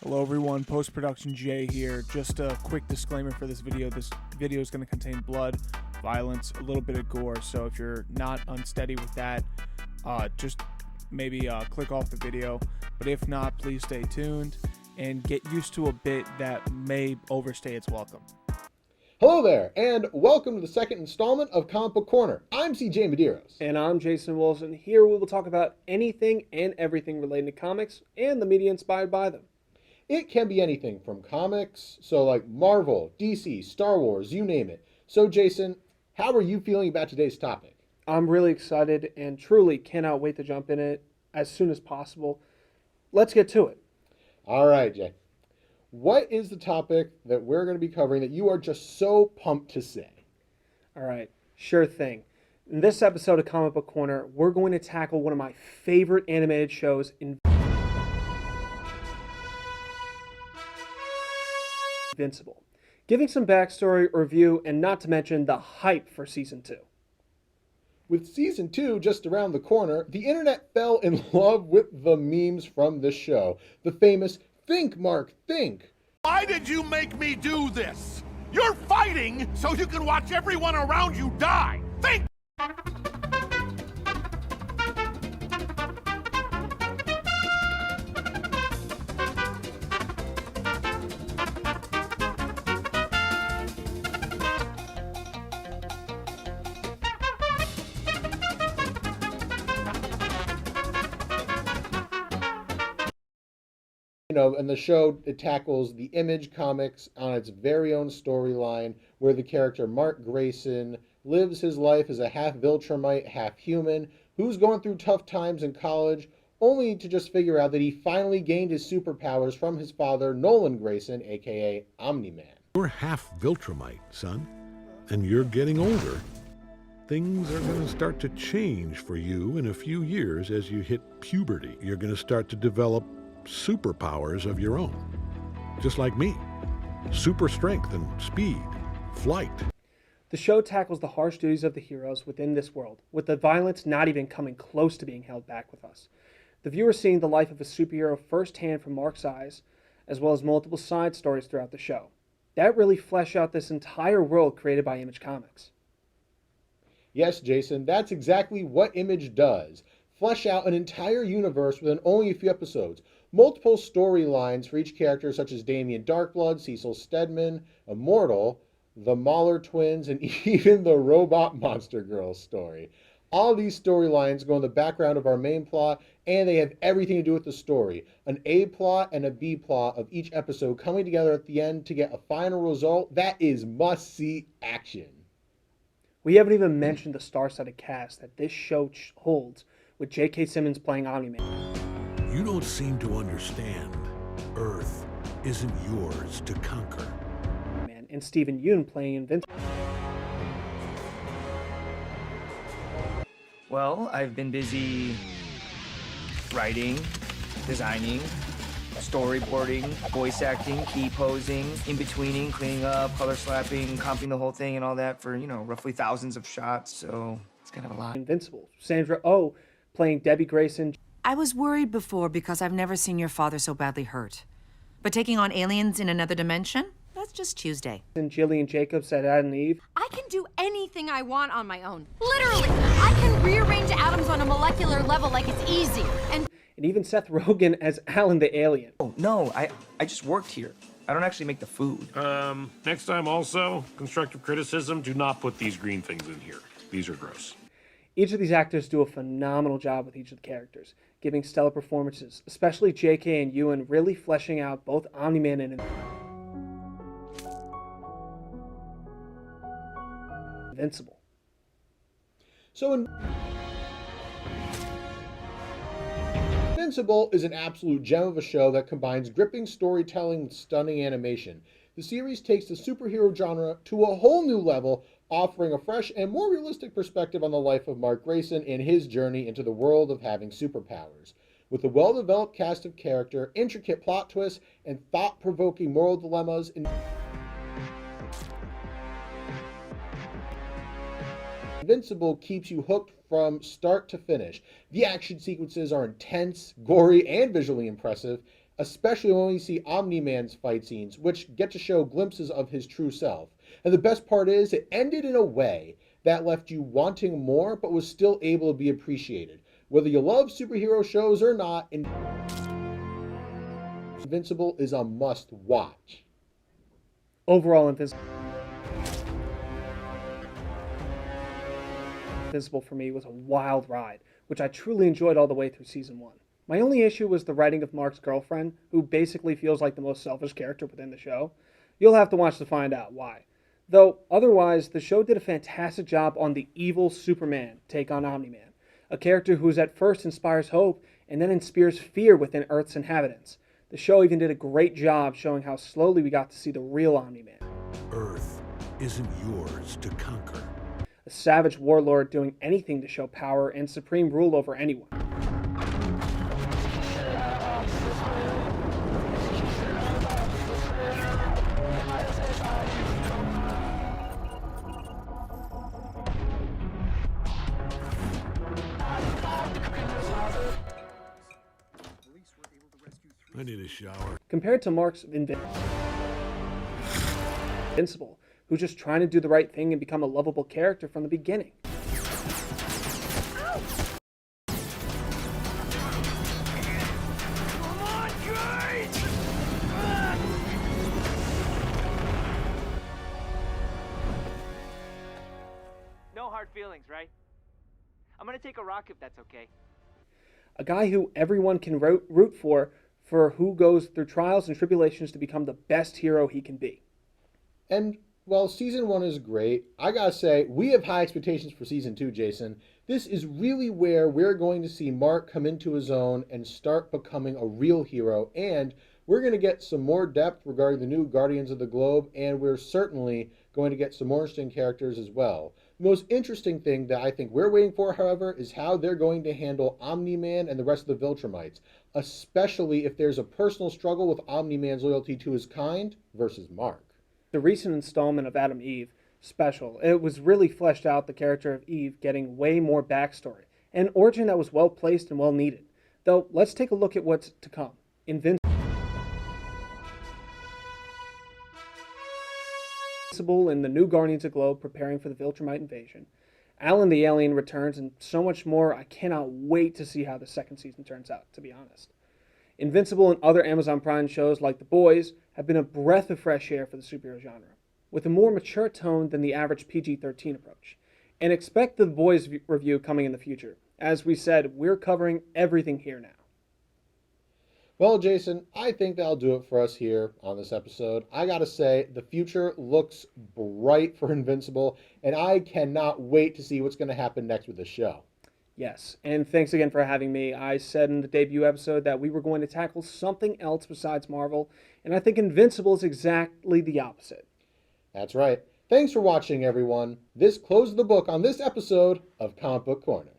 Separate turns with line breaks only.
Hello everyone, post-production Jay here. Just a quick disclaimer for this video. This video is going to contain blood, violence, a little bit of gore, so if you're not unsteady with that, just maybe click off the video. But if not, please stay tuned and get used to a bit that may overstay its welcome.
Hello there, and welcome to the second installment of Comic Book Corner. I'm CJ Medeiros.
And I'm Jason Wilson. Here we will talk about anything and everything related to comics and the media inspired by them.
It can be anything from comics, so like Marvel, DC, Star Wars, you name it. So Jason, how are you feeling about today's topic?
I'm really excited and truly cannot wait to jump in it as soon as possible. Let's get to it.
All right, Jay. What is the topic that we're going to be covering that you are just so pumped to say?
All right, sure thing. In this episode of Comic Book Corner, we're going to tackle one of my favorite animated shows, Invincible. Giving some backstory, review, and not to mention the hype for Season 2.
With Season 2 just around the corner, the internet fell in love with the memes from this show. The famous "Think, Mark, think."
Why did you make me do this? You're fighting so you can watch everyone around you die. Think!
And the show, it tackles the Image comics on its very own storyline, where the character Mark Grayson lives his life as a half Viltrumite, half human, who's going through tough times in college, only to just figure out that he finally gained his superpowers from his father, Nolan Grayson, aka Omni-Man.
You're half Viltrumite, son, and you're getting older. Things are going to start to change for you in a few years as you hit puberty. You're going to start to develop superpowers of your own, just like me. Super strength and speed, flight.
The show tackles the harsh duties of the heroes within this world, with the violence not even coming close to being held back with us. The viewer seeing the life of a superhero firsthand from Mark's eyes, as well as multiple side stories throughout the show. That really flesh out this entire world created by Image Comics.
Yes, Jason, that's exactly what Image does. Flesh out an entire universe within only a few episodes. Multiple storylines for each character, such as Damien Darkblood, Cecil Stedman, Immortal, the Mahler twins, and even the Robot Monster Girl story. All of these storylines go in the background of our main plot, and they have everything to do with the story. An A plot and a B plot of each episode coming together at the end to get a final result that is must-see action.
We haven't even mentioned the star-studded cast that this show holds, with J.K. Simmons playing Omni-Man.
You don't seem to understand. Earth isn't yours to conquer.
And Steven Yeun playing Invincible.
Well, I've been busy writing, designing, storyboarding, voice acting, key posing, in-betweening, cleaning up, color slapping, comping the whole thing and all that for, roughly thousands of shots, so it's kind of a lot.
Invincible. Sandra Oh playing Debbie Grayson.
I was worried before because I've never seen your father so badly hurt. But taking on aliens in another dimension? That's just Tuesday.
And Jillian Jacobs at Adam and Eve.
I can do anything I want on my own. Literally, I can rearrange atoms on a molecular level like it's easy. And
even Seth Rogen as Alan the Alien.
Oh, no, I just worked here. I don't actually make the food.
Next time also, constructive criticism, do not put these green things in here. These are gross.
Each of these actors do a phenomenal job with each of the characters, giving stellar performances, especially J.K. and Ewan really fleshing out both Omni-Man and Invincible.
So Invincible is an absolute gem of a show that combines gripping storytelling with stunning animation. The series takes the superhero genre to a whole new level, offering a fresh and more realistic perspective on the life of Mark Grayson and his journey into the world of having superpowers. With a well-developed cast of character, intricate plot twists, and thought-provoking moral dilemmas, Invincible keeps you hooked from start to finish. The action sequences are intense, gory, and visually impressive. especially when we see Omni-Man's fight scenes, which get to show glimpses of his true self. And the best part is, it ended in a way that left you wanting more, but was still able to be appreciated. Whether you love superhero shows or not, Invincible is a must-watch.
Overall, Invincible for me was a wild ride, which I truly enjoyed all the way through season 1. My only issue was the writing of Mark's girlfriend, who basically feels like the most selfish character within the show. You'll have to watch to find out why. Though, otherwise, the show did a fantastic job on the evil Superman take on Omni-Man, a character who at first inspires hope and then inspires fear within Earth's inhabitants. The show even did a great job showing how slowly we got to see the real Omni-Man.
Earth isn't yours to conquer.
A savage warlord doing anything to show power and supreme rule over anyone.
I need a shower.
Compared to Mark's Invincible, who's just trying to do the right thing and become a lovable character from the beginning.
No hard feelings, right? I'm gonna take a rock if that's okay.
A guy who everyone can root for who goes through trials and tribulations to become the best hero he can be.
And while season 1 is great, I gotta say, we have high expectations for season 2, Jason. This is really where we're going to see Mark come into his own and start becoming a real hero, and we're going to get some more depth regarding the new Guardians of the Globe, and we're certainly going to get some more interesting characters as well. The most interesting thing that I think we're waiting for, however, is how they're going to handle Omni-Man and the rest of the Viltrumites, especially if there's a personal struggle with Omni-Man's loyalty to his kind versus Mark.
The recent installment of Adam Eve special, it was really fleshed out the character of Eve getting way more backstory, an origin that was well placed and well needed. Though, let's take a look at what's to come. Invincible and the new Guardians of the Globe preparing for the Viltrumite invasion. Alan the Alien returns and so much more. I cannot wait to see how the second season turns out, to be honest. Invincible and other Amazon Prime shows like The Boys have been a breath of fresh air for the superhero genre, with a more mature tone than the average PG-13 approach. And expect the Boys review coming in the future. As we said, we're covering everything here now.
Well, Jason, I think that'll do it for us here on this episode. I gotta say, the future looks bright for Invincible, and I cannot wait to see what's going to happen next with the show.
Yes, and thanks again for having me. I said in the debut episode that we were going to tackle something else besides Marvel, and I think Invincible is exactly the opposite.
That's right. Thanks for watching, everyone. This closes the book on this episode of Comic Book Corner.